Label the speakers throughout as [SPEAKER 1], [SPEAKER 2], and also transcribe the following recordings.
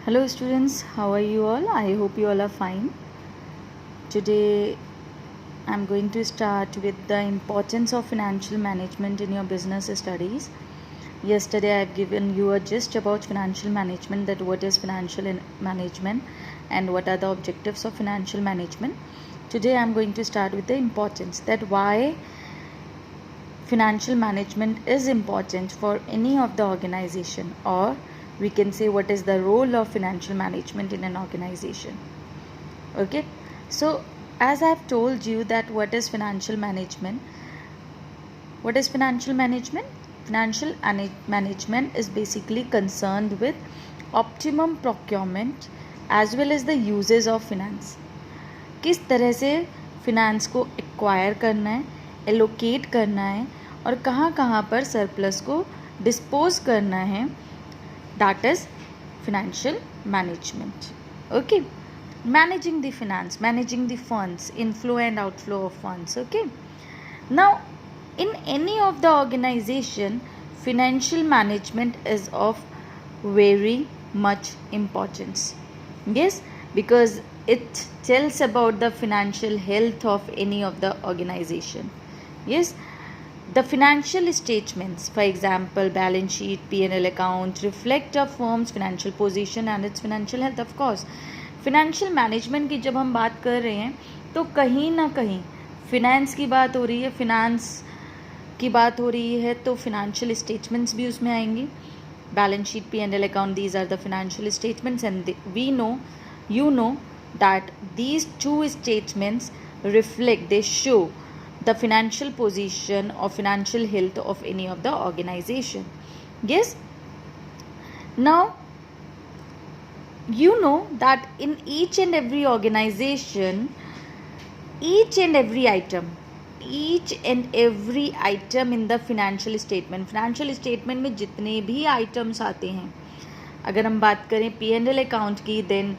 [SPEAKER 1] Hello students, how are you all? I hope you all are fine. Today I'm going to start with the importance of financial management in your business studies. Yesterday I've given you a gist about financial management, that what is financial management and what are the objectives of financial management. Today I'm going to start with the importance, that why financial management is important for any of the organization, or we can say what is the role of financial management in an organization. Okay, so as I've told you that what is financial management, financial management is basically concerned with optimum procurement as well as the uses of finance. किस तरह से finance को acquire करना है, allocate करना है और कहाँ कहाँ पर सरप्लस को डिस्पोज करना है, that is financial management. Okay, managing the finance, managing the funds, inflow and outflow of funds. Okay, now in any of the organization, financial management is of very much importance. Yes, because it tells about the financial health of any of the organization. Yes, the financial statements, for example, balance sheet, P&L account, reflect a firm's financial position and its financial health. Of course, financial management की जब हम बात कर रहे हैं तो कहीं ना कहीं finance की बात हो रही है, finance की बात हो रही है, तो financial statements भी उसमें आएंगी. Balance sheet, P&L account, these are the financial statements, and we know, you know, that these two statements reflect, they show the financial position or financial health of any of the organization. Yes, now you know that in each and every organization, each and every item in the financial statement में जितने भी items आते हैं, अगर हम बात करें P&L account की, then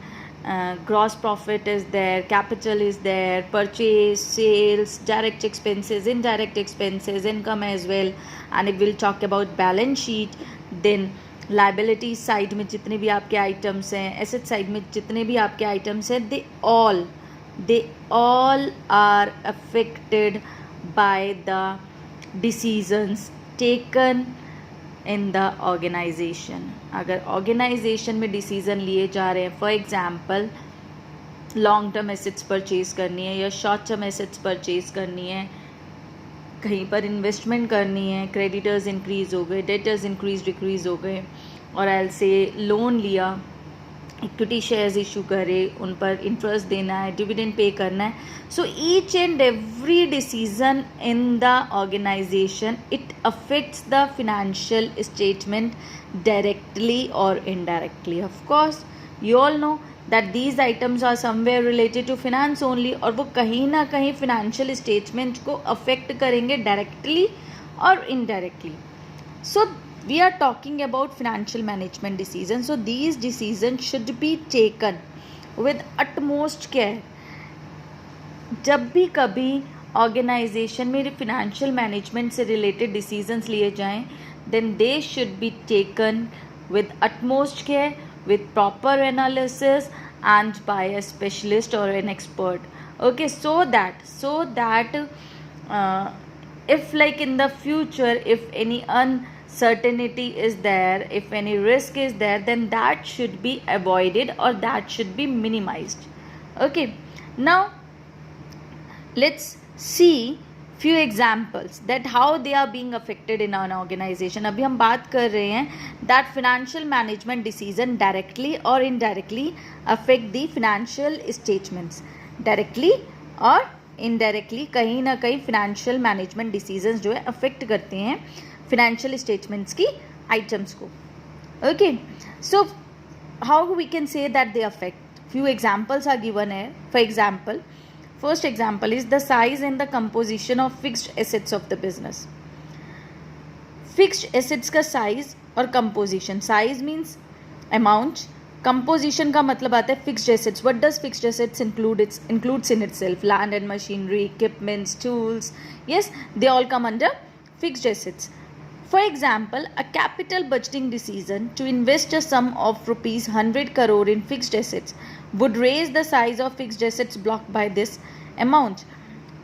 [SPEAKER 1] gross profit is there, capital is there, purchase, sales, direct expenses, indirect expenses, income as well. And if we'll talk about balance sheet, then liability side में जितने भी आपके items हैं, asset side में जितने भी आपके items हैं, they all are affected by the decisions taken in the organisation. अगर ऑर्गेनाइजेशन में डिसीज़न लिए जा रहे हैं, for example long term assets purchase करनी है या शॉर्ट टर्म एसेट्स परचेज करनी है, कहीं पर इन्वेस्टमेंट करनी है, क्रेडिटर्स इंक्रीज़ हो गए, डेटर्स इंक्रीज डिक्रीज़ हो गए, और एल से लोन लिया, इक्विटी शेयर्स इशू करे, उन पर इंटरेस्ट देना है, डिविडेंड पे करना है. So each and every decision in the organisation, it affects the financial statement directly और indirectly. Of course you all know that these items are somewhere related to finance only, और वो कहीं ना कहीं financial statement को affect करेंगे directly और indirectly. So we are talking about financial management decisions. So these decisions should be taken with utmost care. जब भी कभी ऑर्गेनाइजेशन में फिनेंशियल मैनेजमेंट से रिलेटेड डिसीजंस लिए जाएं, then they should be taken with utmost care, with proper analysis and by a specialist or an expert. Okay, so that if like in the future, if any uncertainty is there, if any risk is there, then that should be avoided or that should be minimized. Okay, now let's see few examples that how they are being affected in an organization. अभी हम बात कर रहे हैं that financial management decision directly or indirectly affect the financial statements. Directly और indirectly कहीं ना कहीं financial management decisions जो है affect करते हैं financial statements की items को. Okay, so how we can say that they affect? Few examples are given here. For example, first example is the size and the composition of fixed assets of the business. Fixed assets का size और composition. Size means amount. Composition का मतलब आता है fixed assets. What does fixed assets include? It includes in itself land and machinery, equipments, tools. Yes, they all come under fixed assets. For example, a capital budgeting decision to invest a sum of rupees 100 crore in fixed assets would raise the size of fixed assets blocked by this amount.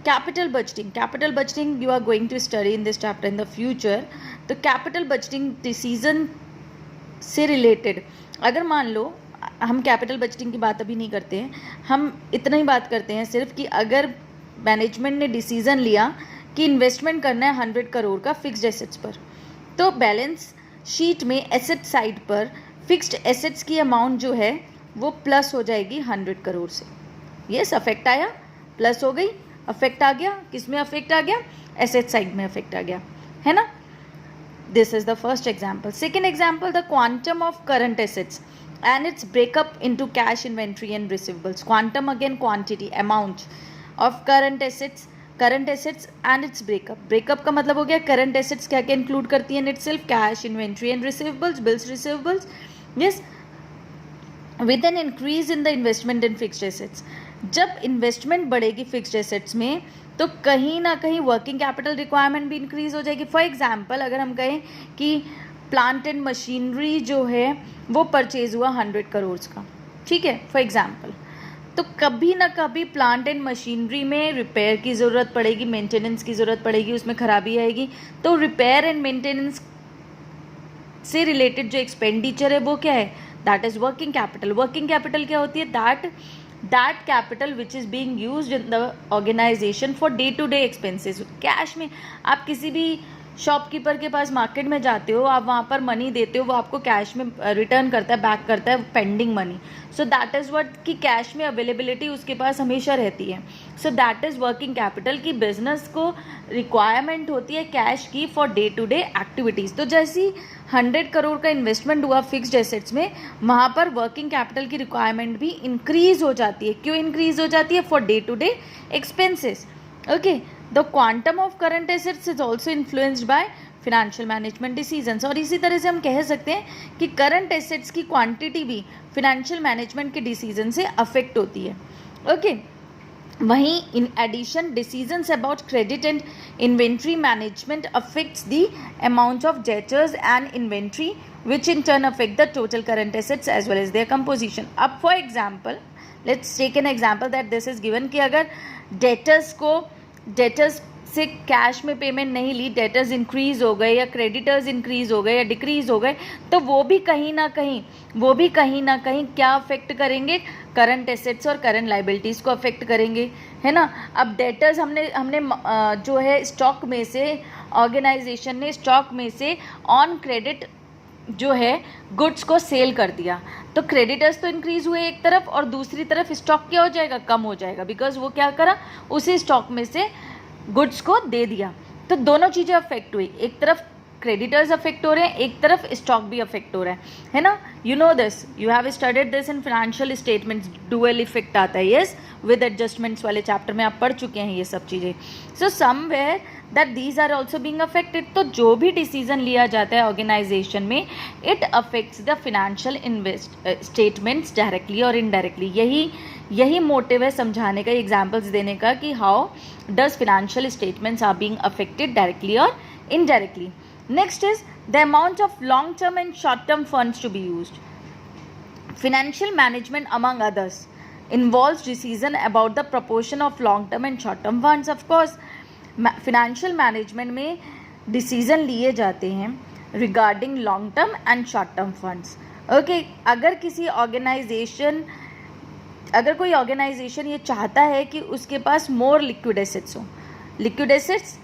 [SPEAKER 1] Capital budgeting you are going to study in this chapter in the future. तो capital budgeting decision से related अगर मान लो हम capital budgeting की बात अभी नहीं करते हैं, हम इतना ही बात करते हैं सिर्फ कि अगर मैनेजमेंट ने डिसीजन लिया कि इन्वेस्टमेंट करना है 100 करोड़ का फिक्स्ड एसेट्स पर, तो बैलेंस शीट में एसेट साइड पर फिक्स्ड एसेट्स की अमाउंट जो है वो प्लस हो जाएगी 100 करोड़ से. यस, अफेक्ट आया, प्लस हो गई, अफेक्ट आ गया. किस में अफेक्ट आ गया? एसेट साइड में अफेक्ट आ गया, है ना. This is the first example. Second example, the quantum of current assets and its breakup into cash, inventory and receivables. Quantum again quantity, amount of current assets and its breakup. Breakup का मतलब हो गया current assets क्या क्या include करती है in itself, cash, inventory and receivables, bills, receivables. Yes, with an increase in the investment in fixed assets. जब investment बढ़ेगी फिक्स्ड एसेट्स में तो कहीं ना कहीं वर्किंग कैपिटल रिक्वायरमेंट भी इंक्रीज हो जाएगी. फॉर एग्जांपल अगर हम कहें कि प्लांट एंड मशीनरी जो है वो परचेज हुआ 100 करोड़ का, ठीक है, फॉर एग्जांपल, तो कभी ना कभी प्लांट एंड मशीनरी में रिपेयर की ज़रूरत पड़ेगी, मेंटेनेंस की ज़रूरत पड़ेगी, उसमें खराबी आएगी. तो रिपेयर एंड मेंटेनेंस से रिलेटेड जो एक्सपेंडिचर है वो क्या है? That is working capital. Working capital क्या होती है? that capital which is being used in the organization for day to day expenses. Cash में आप किसी भी शॉपकीपर के पास मार्केट में जाते हो, आप वहाँ पर मनी देते हो, वो आपको कैश में रिटर्न करता है, बैक करता है pending money. So that is what कि कैश में अवेलेबिलिटी उसके पास हमेशा रहती है. So that is working capital की बिजनेस को रिक्वायरमेंट होती है कैश की for day to day activities. तो जैसी 100 करोड़ का इन्वेस्टमेंट हुआ फिक्स्ड एसेट्स में, वहाँ पर वर्किंग कैपिटल की रिक्वायरमेंट भी इंक्रीज हो जाती है. क्यों इंक्रीज हो जाती है? For day to day expenses. Okay, the quantum of current assets is also influenced by financial management decisions. और इसी तरह से हम कह सकते हैं कि करंट एसेट्स की क्वांटिटी भी फिनेंशियल मैनेजमेंट के डिसीजन से अफेक्ट होती है. ओके, वहीं in addition decisions about credit and inventory management affects the amount of debtors and inventory which in turn affect the total current assets as well as their composition. अब for example let's take an example that this is given कि अगर debtors से cash में payment नहीं ली, debtors increase हो गए या creditors increase हो गए या डिक्रीज हो गए, तो वो भी कहीं ना कहीं क्या अफेक्ट करेंगे? करंट एसेट्स और करंट लाइबिलिटीज़ को अफेक्ट करेंगे, है ना. अब डेटर्स हमने जो है स्टॉक में से, ऑर्गेनाइजेशन ने स्टॉक में से ऑन क्रेडिट जो है गुड्स को सेल कर दिया, तो क्रेडिटर्स तो इंक्रीज हुए एक तरफ और दूसरी तरफ स्टॉक क्या हो जाएगा? कम हो जाएगा, बिकॉज वो क्या करा? उसी स्टॉक में से गुड्स को दे दिया. तो दोनों चीज़ें अफेक्ट हुई, एक तरफ क्रेडिटर्स अफेक्ट हो रहे हैं, एक तरफ स्टॉक भी अफेक्ट हो रहा है ना. You know this, you have studied this in financial statements. Dual effect आता है, यस, विद एडजस्टमेंट्स वाले चैप्टर में आप पढ़ चुके हैं ये सब चीज़ें. So somewhere that these are also being affected. तो जो भी डिसीजन लिया जाता है ऑर्गेनाइजेशन में, it affects the financial statements directly और इनडायरेक्टली. यही मोटिव है समझाने का, एग्जाम्पल्स देने का कि how does financial statements are being affected directly और indirectly. Next is the amount of long term and short term funds to be used. Financial management among others involves decision about the proportion of long term and short term funds. of course financial management में decision लिए जाते हैं regarding long term and short term funds. okay, अगर कोई organisation ये चाहता है कि उसके पास मोर लिक्विड एसेट्स हो, लिक्विड एसेट्स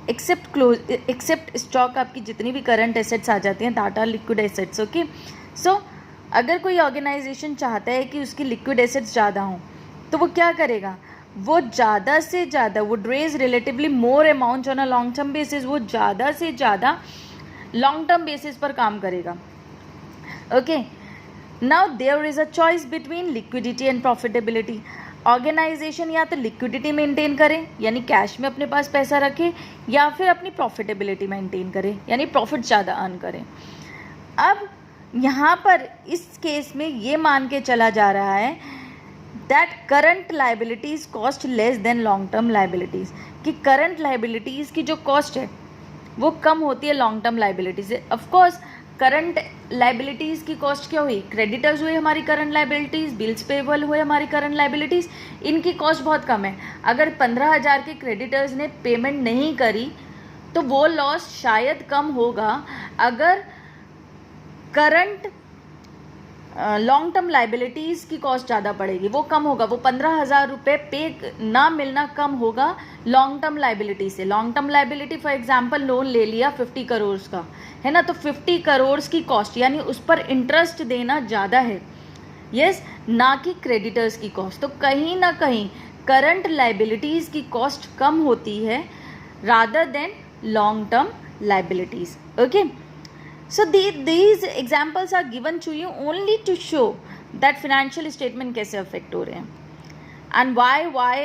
[SPEAKER 1] एक्सेप्ट स्टॉक, आपकी जितनी भी करंट एसेट्स आ जाती हैं that are liquid assets. Okay, so अगर कोई ऑर्गेनाइजेशन चाहता है कि उसकी लिक्विड एसेट्स ज़्यादा हों, तो वो क्या करेगा? वो ज़्यादा से ज़्यादा would raise relatively more amount on a long term basis. वो ज़्यादा से ज़्यादा लॉन्ग टर्म बेसिस पर काम करेगा. Okay, now there is a choice between liquidity and profitability. Organisation या तो लिक्विडिटी मेंटेन करे यानी कैश में अपने पास पैसा रखे, या फिर अपनी प्रॉफिटेबिलिटी मेंटेन करे यानी प्रॉफिट ज़्यादा अर्न करे. अब यहाँ पर इस केस में ये मान के चला जा रहा है that current liabilities cost less than long term liabilities, कि करंट लाइबिलिटीज़ की जो कॉस्ट है वो कम होती है लॉन्ग टर्म लाइबिलिटी से. ऑफकोर्स करंट लाइबिलिटीज़ की कॉस्ट क्या हुई, क्रेडिटर्स हुए हमारी करंट लाइबिलिटीज़, बिल्स पेबल हुए हमारी करंट लाइबिलिटीज़, इनकी कॉस्ट बहुत कम है. अगर 15,000 के क्रेडिटर्स ने पेमेंट नहीं करी तो वो लॉस शायद कम होगा अगर करंट लॉन्ग टर्म लाइबिलिटीज़ की कॉस्ट ज़्यादा पड़ेगी, वो कम होगा. वो 15,000 रुपये पे ना मिलना कम होगा लॉन्ग टर्म लाइबिलिटी से. Long term liability for example loan ले लिया 50 करोड़ का, है ना, तो 50 करोड़ की कॉस्ट यानी उस पर इंटरेस्ट देना ज़्यादा है, यस, ना कि क्रेडिटर्स की कॉस्ट. तो कहीं ना कहीं करंट लाइबिलिटीज़ की कॉस्ट कम होती है rather than long term liabilities. Okay, so these examples are given to you only to show that financial statement कैसे affect हो रहे हैं and why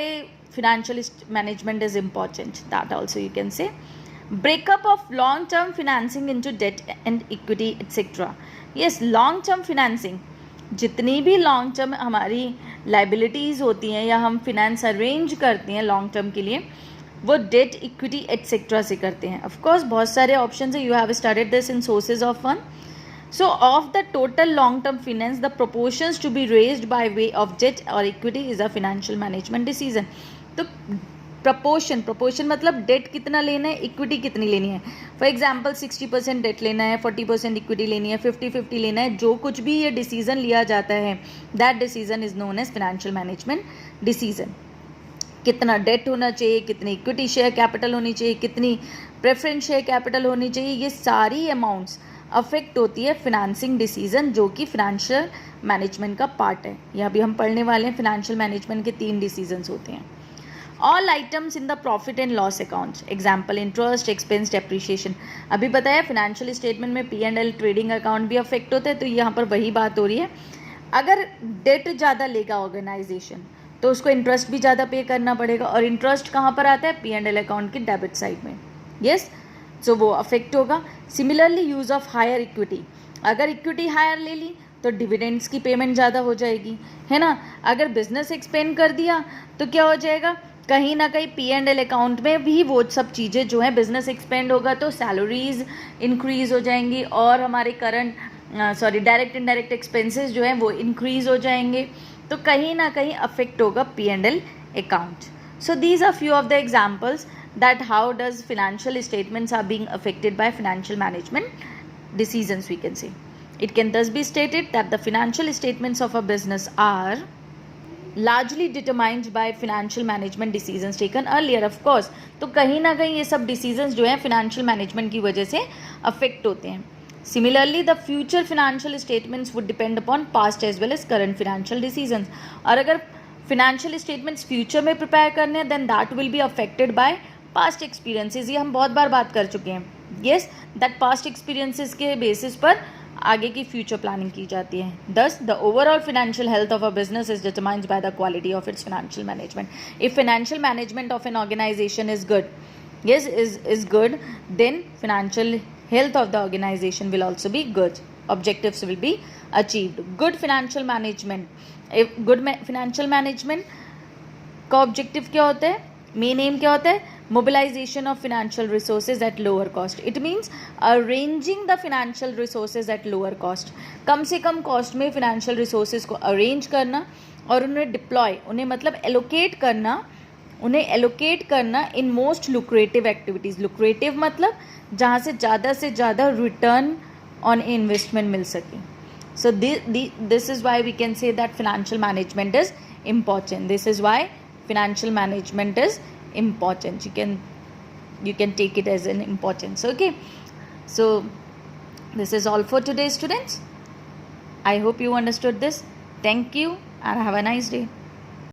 [SPEAKER 1] financial management is important, that also you can say. Breakup of long term financing into debt and equity etc. yes, long term financing, जितनी भी long term हमारी liabilities होती हैं या हम फिनेंस अरेंज करते हैं लॉन्ग टर्म के लिए, वो डेट इक्विटी एटसेट्रा से करते हैं. ऑफ कोर्स बहुत सारे ऑप्शन है, you have started this in sources of fund. So of the total long term finance the proportions to be raised by way of debt और equity is a financial management decision. तो proportion मतलब debt कितना लेना है, equity कितनी लेनी है. For example 60% date लेना है, 40% इक्विटी लेनी है, 50-50 लेना है, जो कुछ भी ये डिसीजन लिया जाता है that decision is known as financial management decision. कितना डेट होना चाहिए, कितनी इक्विटी शेयर कैपिटल होनी चाहिए, कितनी प्रेफरेंस शेयर कैपिटल होनी चाहिए, ये सारी अमाउंट्स अफेक्ट होती है फिनेंसिंग डिसीजन, जो कि फाइनेंशियल मैनेजमेंट का पार्ट है. यहाँ भी हम पढ़ने वाले हैं फाइनेंशियल मैनेजमेंट के 3 डिसीजंस होते हैं. All items in the profit and loss account, example interest, expense, depreciation. अभी बताया फाइनेंशियल स्टेटमेंट में P&L ट्रेडिंग अकाउंट भी अफेक्ट होता है, तो यहाँ पर वही बात हो रही है. अगर डेट ज़्यादा लेगा ऑर्गेनाइजेशन तो उसको इंटरेस्ट भी ज़्यादा पे करना पड़ेगा, और इंटरेस्ट कहाँ पर आता है, P&L अकाउंट की डेबिट साइड में, यस, सो वो अफेक्ट होगा. Similarly use of higher equity, अगर इक्विटी हायर ले ली तो डिविडेंड्स की पेमेंट ज़्यादा हो जाएगी, है ना. अगर बिजनेस एक्सपेंड कर दिया तो क्या हो जाएगा, कहीं ना कहीं P&L अकाउंट में भी वो सब चीज़ें जो है, बिजनेस एक्सपेंड होगा तो सैलरीज इंक्रीज हो जाएंगी और हमारे करंट डायरेक्ट इनडायरेक्ट एक्सपेंसेस जो हैं वो इंक्रीज हो जाएंगे, तो कहीं ना कहीं अफेक्ट होगा P&L account. So these are few of the examples that how does financial statements are being affected by financial management decisions, we can say. It can thus be stated that the financial statements of a business are largely determined by financial management decisions taken earlier, of course. तो कहीं ना कहीं ये सब decisions जो हैं financial management की वजह से affect होते हैं. Similarly, the future financial statements would depend upon past as well as current financial decisions. और अगर financial statements future में prepare करने हैं, then that will be affected by past experiences. ये हम बहुत बार बात कर चुके हैं. Yes, that past experiences के basis पर आगे की future planning की जाती है. Thus, the overall financial health of a business is determined by the quality of its financial management. If financial management of an organization is good, yes, is good, then financial health of the organization will also be good. Objectives will be achieved. Good financial management. If good financial management का objective क्या होता है, main aim क्या होता है, mobilization of financial resources at lower cost. It means arranging the financial resources at lower cost. कम से कम cost में financial resources को arrange करना और उन्हें deploy, उन्हें मतलब allocate करना in most lucrative activities. Lucrative मतलब जहाँ से ज़्यादा return on investment मिल सके. So this is why we can say that financial management is important. This is why financial management is important. You can take it as an importance. Okay, so this is all for today, students. I hope you understood this. Thank you and have a nice day.